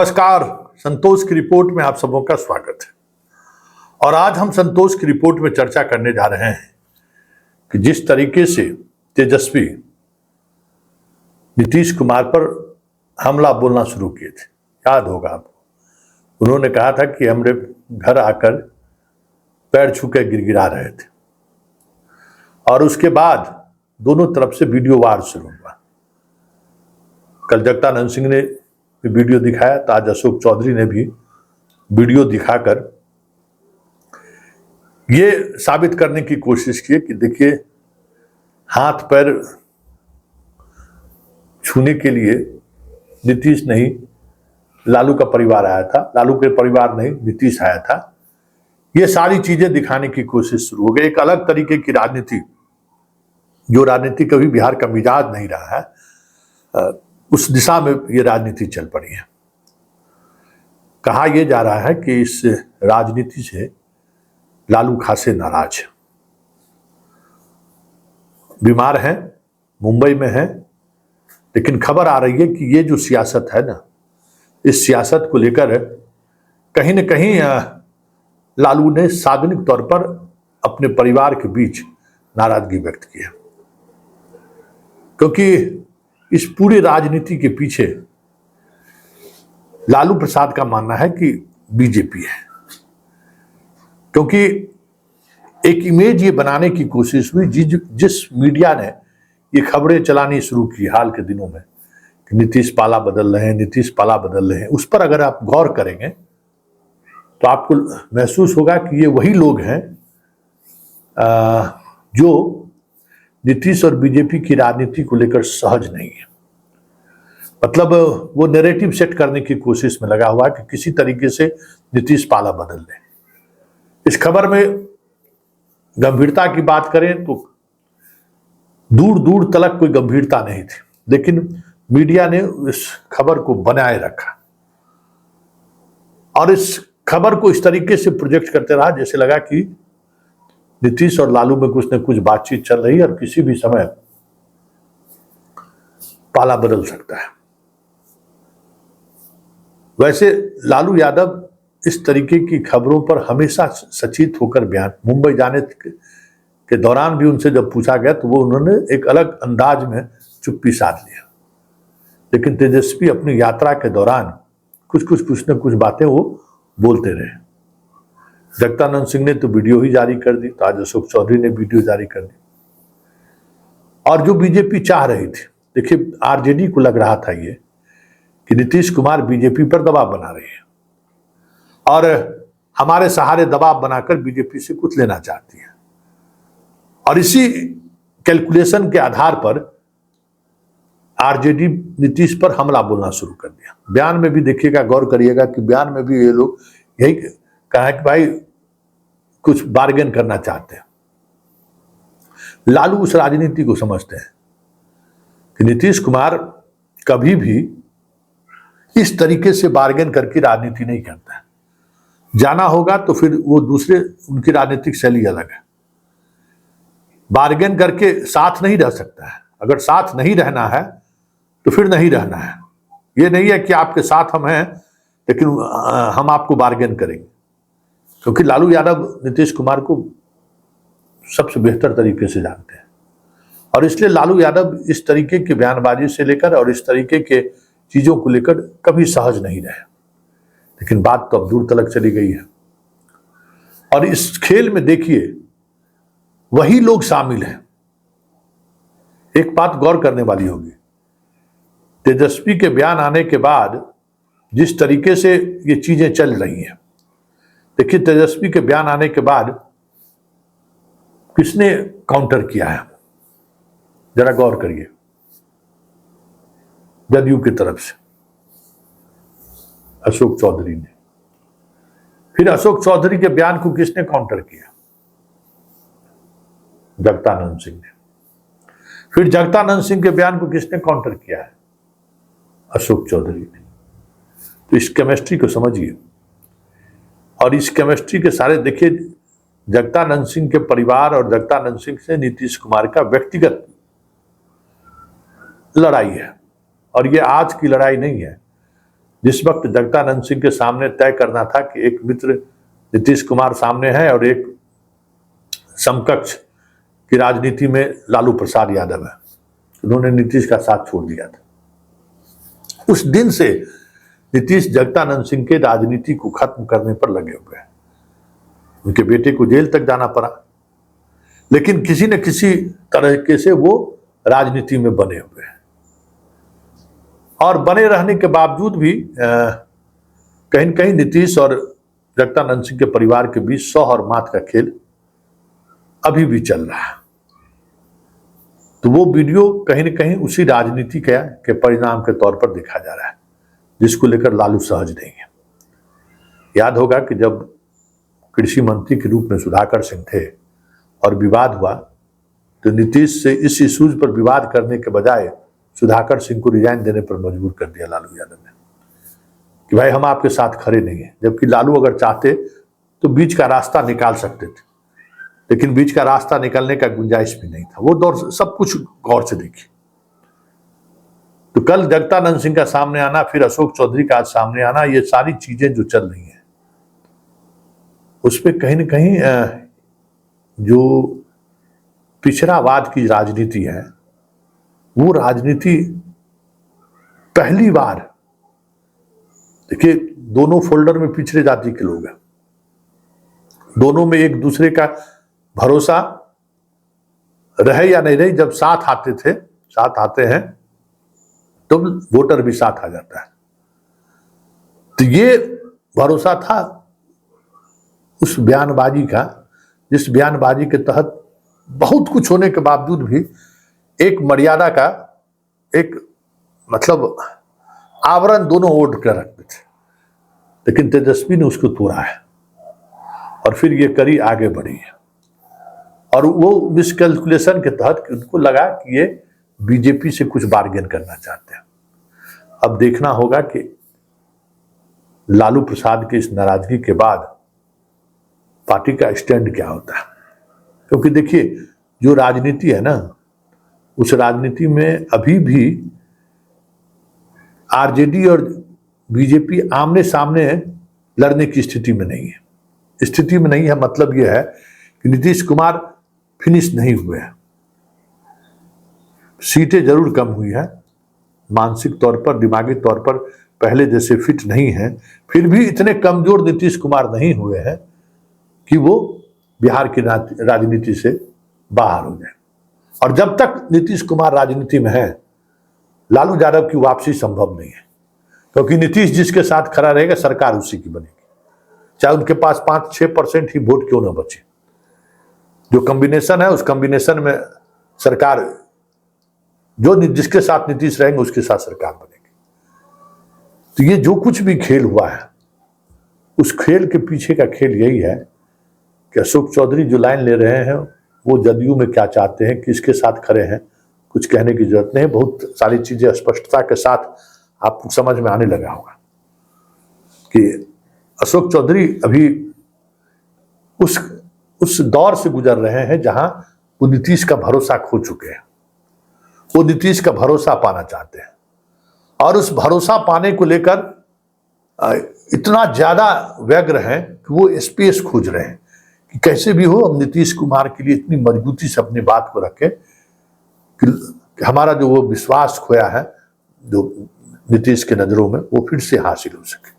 नमस्कार, संतोष की रिपोर्ट में आप सबों का स्वागत है। और आज हम संतोष की रिपोर्ट में चर्चा करने जा रहे हैं कि जिस तरीके से तेजस्वी नीतीश कुमार पर हमला बोलना शुरू किए थे, याद होगा आपको। उन्होंने कहा था कि हमरे घर आकर पैर छू के गिड़गिड़ा रहे थे और उसके बाद दोनों तरफ से वीडियो वार शुरू हुआ। कल जगदानंद सिंह ने वीडियो दिखाया तो आज अशोक चौधरी ने भी वीडियो दिखाकर ये साबित करने की कोशिश की कि देखिए, हाथ पैर छूने के लिए नीतीश नहीं, लालू का परिवार आया था, लालू के परिवार नहीं, नीतीश आया था। ये सारी चीजें दिखाने की कोशिश शुरू हो गई। एक अलग तरीके की राजनीति, जो राजनीति कभी बिहार का मिजाज नहीं रहा है, उस दिशा में ये राजनीति चल पड़ी है। कहा यह जा रहा है कि इस राजनीति से लालू खासे नाराज है, बीमार हैं, मुंबई में हैं। लेकिन खबर आ रही है कि ये जो सियासत है ना, इस सियासत को लेकर कहीं न कहीं लालू ने सार्वजनिक तौर पर अपने परिवार के बीच नाराजगी व्यक्त की है, क्योंकि इस पूरी राजनीति के पीछे लालू प्रसाद का मानना है कि बीजेपी है। क्योंकि एक इमेज ये बनाने की कोशिश हुई, जिस मीडिया ने ये खबरें चलानी शुरू की हाल के दिनों में कि नीतीश पाला बदल रहे हैं, नीतीश पाला बदल रहे हैं, उस पर अगर आप गौर करेंगे तो आपको महसूस होगा कि ये वही लोग हैं जो नीतीश और बीजेपी की राजनीति को लेकर सहज नहीं है। मतलब वो नैरेटिव सेट करने की कोशिश में लगा हुआ है कि किसी तरीके से नीतीश पाला बदल दे। इस खबर में गंभीरता की बात करें तो दूर दूर तक कोई गंभीरता नहीं थी, लेकिन मीडिया ने इस खबर को बनाए रखा और इस खबर को इस तरीके से प्रोजेक्ट करते रहा जैसे लगा कि नीतीश और लालू में कुछ न कुछ बातचीत चल रही है और किसी भी समय पाला बदल सकता है। वैसे लालू यादव इस तरीके की खबरों पर हमेशा सचेत होकर बयान, मुंबई जाने के दौरान भी उनसे जब पूछा गया तो वो उन्होंने एक अलग अंदाज में चुप्पी साध लिया। लेकिन तेजस्वी अपनी यात्रा के दौरान कुछ न कुछ बातें वो बोलते रहे। जगदानंद सिंह ने तो वीडियो ही जारी कर दी, तो आज अशोक चौधरी ने वीडियो जारी कर दी। और जो बीजेपी चाह रही थी, देखिए आरजेडी को लग रहा था ये कि नीतीश कुमार बीजेपी पर दबाव बना रही है और हमारे सहारे दबाव बनाकर बीजेपी से कुछ लेना चाहती है। और इसी कैलकुलेशन के आधार पर आरजेडी नीतीश पर हमला बोलना शुरू कर दिया। बयान में भी देखिएगा, गौर करिएगा कि बयान में भी ये लोग यही कहा है कि भाई कुछ बार्गेन करना चाहते हैं। लालू उस राजनीति को समझते हैं कि नीतीश कुमार कभी भी इस तरीके से बार्गेन करके राजनीति नहीं करता है। जाना होगा तो फिर वो दूसरे, उनकी राजनीतिक शैली अलग है। बार्गेन करके साथ नहीं रह सकता है। अगर साथ नहीं रहना है तो फिर नहीं रहना है। ये नहीं है कि आपके साथ हम हैं लेकिन हम आपको बार्गेन करेंगे, क्योंकि लालू यादव नीतीश कुमार को सबसे बेहतर तरीके से जानते हैं। और इसलिए लालू यादव इस तरीके की बयानबाजी से लेकर और इस तरीके के चीजों को लेकर कभी सहज नहीं रहे। लेकिन बात तो अब दूर तक चली गई है और इस खेल में देखिए वही लोग शामिल हैं। एक बात गौर करने वाली होगी, तेजस्वी के बयान आने के बाद जिस तरीके से ये चीजें चल रही हैं, देखिए तेजस्वी के बयान आने के बाद किसने काउंटर किया है, जरा गौर करिए। जदयू की तरफ से अशोक चौधरी ने। फिर अशोक चौधरी के बयान को किसने काउंटर किया? जगदानंद सिंह ने। फिर जगदानंद सिंह के बयान को किसने काउंटर किया है? अशोक चौधरी ने। तो इस केमिस्ट्री को समझिए और इस केमिस्ट्री के सारे देखिए, जगदानंद सिंह के परिवार और जगदानंद सिंह से नीतीश कुमार का व्यक्तिगत लड़ाई है और ये आज की लड़ाई नहीं है। जिस वक्त जगदानंद सिंह के सामने तय करना था कि एक मित्र नीतीश कुमार सामने है और एक समकक्ष की राजनीति में लालू प्रसाद यादव है, उन्होंने नीतीश का साथ छोड़ दिया था। उस दिन से नीतीश जगदानंद सिंह के राजनीति को खत्म करने पर लगे हुए हैं। उनके बेटे को जेल तक जाना पड़ा, लेकिन किसी न किसी तरीके से वो राजनीति में बने हुए हैं और बने रहने के बावजूद भी कहीं न कहीं नीतीश और जगदानंद सिंह के परिवार के बीच सौ और मात का खेल अभी भी चल रहा है। तो वो वीडियो कहीं न कहीं उसी राजनीति के परिणाम के तौर पर देखा जा रहा है, जिसको लेकर लालू सहज नहीं है। याद होगा कि जब कृषि मंत्री के रूप में सुधाकर सिंह थे और विवाद हुआ, तो नीतीश से इस इश्यूज पर विवाद करने के बजाय सुधाकर सिंह को रिजाइन देने पर मजबूर कर दिया लालू यादव ने कि भाई हम आपके साथ खड़े नहीं हैं। जबकि लालू अगर चाहते तो बीच का रास्ता निकाल सकते थे, लेकिन बीच का रास्ता निकलने का गुंजाइश भी नहीं था। वो दौर सब कुछ गौर से देखिए। तो कल जगदानंद सिंह का सामने आना, फिर अशोक चौधरी का आज सामने आना, ये सारी चीजें जो चल रही हैं उसपे कहीं न कहीं जो पिछड़ावाद की राजनीति है, वो राजनीति पहली बार, देखिए दोनों फोल्डर में पिछड़े जाति के लोग हैं, दोनों में एक दूसरे का भरोसा रहे या नहीं रहे, जब साथ आते हैं तो वोटर भी साथ आ जाता है। तो ये भरोसा था उस बयानबाजी का, जिस बयानबाजी के तहत बहुत कुछ होने के बावजूद भी एक मर्यादा का एक मतलब आवरण दोनों ओढ़ कर रखते थे, लेकिन तेजस्वी ने उसको तोड़ा है और फिर ये कड़ी आगे बढ़ी है। और वो मिसकैलकुलेशन के तहत उनको लगा कि ये बीजेपी से कुछ बार्गेन करना चाहते हैं। अब देखना होगा कि लालू प्रसाद की इस नाराजगी के बाद पार्टी का स्टैंड क्या होता है, क्योंकि देखिए जो राजनीति है ना, उस राजनीति में अभी भी आरजेडी और बीजेपी आमने सामने लड़ने की स्थिति में नहीं है। मतलब यह है कि नीतीश कुमार फिनिश नहीं हुए हैं, सीटें जरूर कम हुई है, मानसिक तौर पर, दिमागी तौर पर पहले जैसे फिट नहीं है, फिर भी इतने कमजोर नीतीश कुमार नहीं हुए हैं कि वो बिहार की राजनीति से बाहर हो जाए। और जब तक नीतीश कुमार राजनीति में है, लालू यादव की वापसी संभव नहीं है, क्योंकि नीतीश जिसके साथ खड़ा रहेगा सरकार उसी की बनेगी, चाहे उनके पास 5-6% ही वोट क्यों ना बचे। जो कॉम्बिनेशन है, उस कॉम्बिनेशन में सरकार, जो जिसके साथ नीतीश रहेंगे उसके साथ सरकार बनेगी। तो ये जो कुछ भी खेल हुआ है, उस खेल के पीछे का खेल यही है कि अशोक चौधरी जो लाइन ले रहे हैं वो जदयू में क्या चाहते हैं, किसके साथ खड़े हैं, कुछ कहने की जरूरत नहीं। बहुत सारी चीजें स्पष्टता के साथ आपको समझ में आने लगा होगा कि अशोक चौधरी अभी उस दौर से गुजर रहे हैं जहां वो नीतीश का भरोसा खो चुके हैं। वो नीतीश का भरोसा पाना चाहते हैं और उस भरोसा पाने को लेकर इतना ज्यादा व्यग्र हैं कि वो स्पेस खोज रहे हैं कि कैसे भी हो हम नीतीश कुमार के लिए इतनी मजबूती से अपनी बात को रखें कि हमारा जो वो विश्वास खोया है जो नीतीश के नजरों में, वो फिर से हासिल हो सके।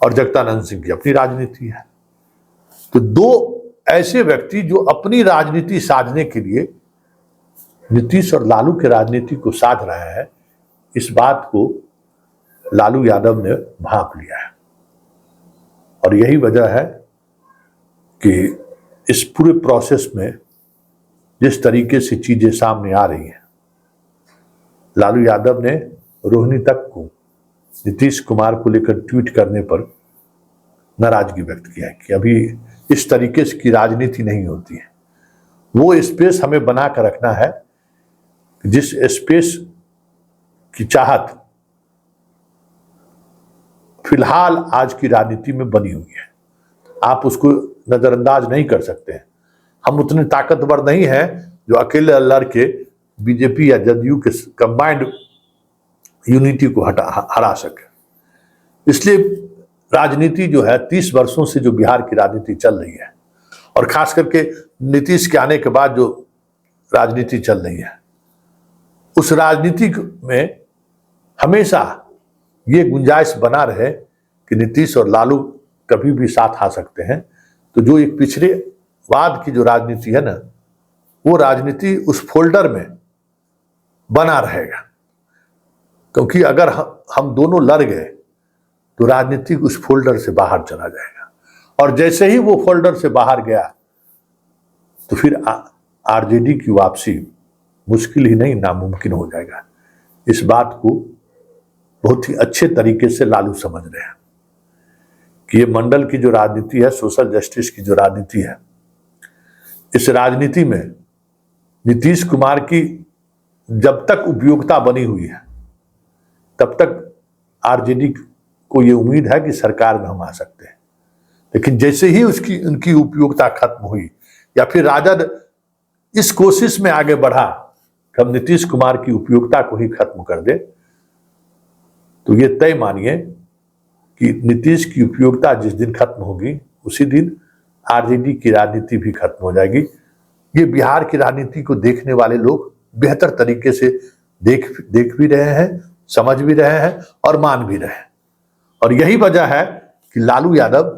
और जगदानंद सिंह की अपनी राजनीति है। तो दो ऐसे व्यक्ति जो अपनी राजनीति साधने के लिए नीतीश और लालू के राजनीति को साध रहे हैं, इस बात को लालू यादव ने भांप लिया है। और यही वजह है कि इस पूरे प्रोसेस में जिस तरीके से चीजें सामने आ रही हैं, लालू यादव ने रोहिणी तक को नीतीश कुमार को लेकर ट्वीट करने पर नाराजगी व्यक्त किया कि अभी इस तरीके से की राजनीति नहीं होती है। वो स्पेस हमें बना कर रखना है जिस स्पेस की चाहत फिलहाल आज की राजनीति में बनी हुई है। आप उसको नजरअंदाज नहीं कर सकते हैं। हम उतने ताकतवर नहीं हैं जो अकेले लड़ के बीजेपी या जदयू के कंबाइंड यूनिटी को हरा सके। इसलिए राजनीति जो है 30 वर्षों से जो बिहार की राजनीति चल रही है, और खास करके नीतीश के आने के बाद जो राजनीति चल रही है, उस राजनीति में हमेशा ये गुंजाइश बना रहे कि नीतीश और लालू कभी भी साथ आ सकते हैं। तो जो एक पिछड़ेवाद की जो राजनीति है ना, वो राजनीति उस फोल्डर में बना रहेगा, क्योंकि अगर हम दोनों लड़ गए तो राजनीति उस फोल्डर से बाहर चला जाएगा, और जैसे ही वो फोल्डर से बाहर गया तो फिर आरजेडी की वापसी मुश्किल ही नहीं, नामुमकिन हो जाएगा। इस बात को बहुत ही अच्छे तरीके से लालू समझ रहे हैं कि ये मंडल की जो राजनीति है, सोशल जस्टिस की जो राजनीति है, इस राजनीति में नीतीश कुमार की जब तक उपयोगिता बनी हुई है तब तक आरजेडी को ये उम्मीद है कि सरकार में हम आ सकते हैं। लेकिन जैसे ही उनकी उपयोगिता खत्म हुई, या फिर राजद इस कोशिश में आगे बढ़ा कि हम नीतीश कुमार की उपयोगिता को ही खत्म कर दे, तो ये तय मानिए कि नीतीश की उपयोगिता जिस दिन खत्म होगी उसी दिन आरजेडी की राजनीति भी खत्म हो जाएगी। ये बिहार की राजनीति को देखने वाले लोग बेहतर तरीके से देख भी रहे हैं, समझ भी रहे हैं और मान भी रहे हैं। और यही वजह है कि लालू यादव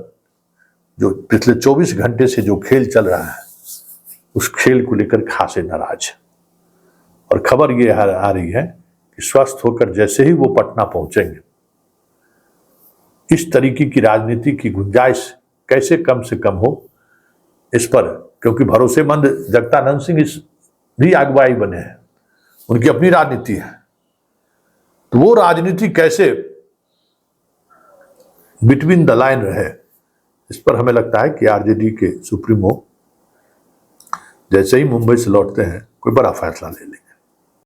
जो पिछले 24 घंटे से जो खेल चल रहा है, उस खेल को लेकर खासे नाराज है। और खबर ये आ रही है कि स्वस्थ होकर जैसे ही वो पटना पहुंचेंगे, इस तरीके की राजनीति की गुंजाइश कैसे कम से कम हो इस पर, क्योंकि भरोसेमंद जगदानंद सिंह इस भी अगुवाई बने हैं, उनकी अपनी राजनीति है, तो वो राजनीति कैसे बिटवीन द लाइन रहे, इस पर हमें लगता है कि आरजेडी के सुप्रीमो जैसे ही मुंबई से लौटते हैं कोई बड़ा फैसला ले लेंगे।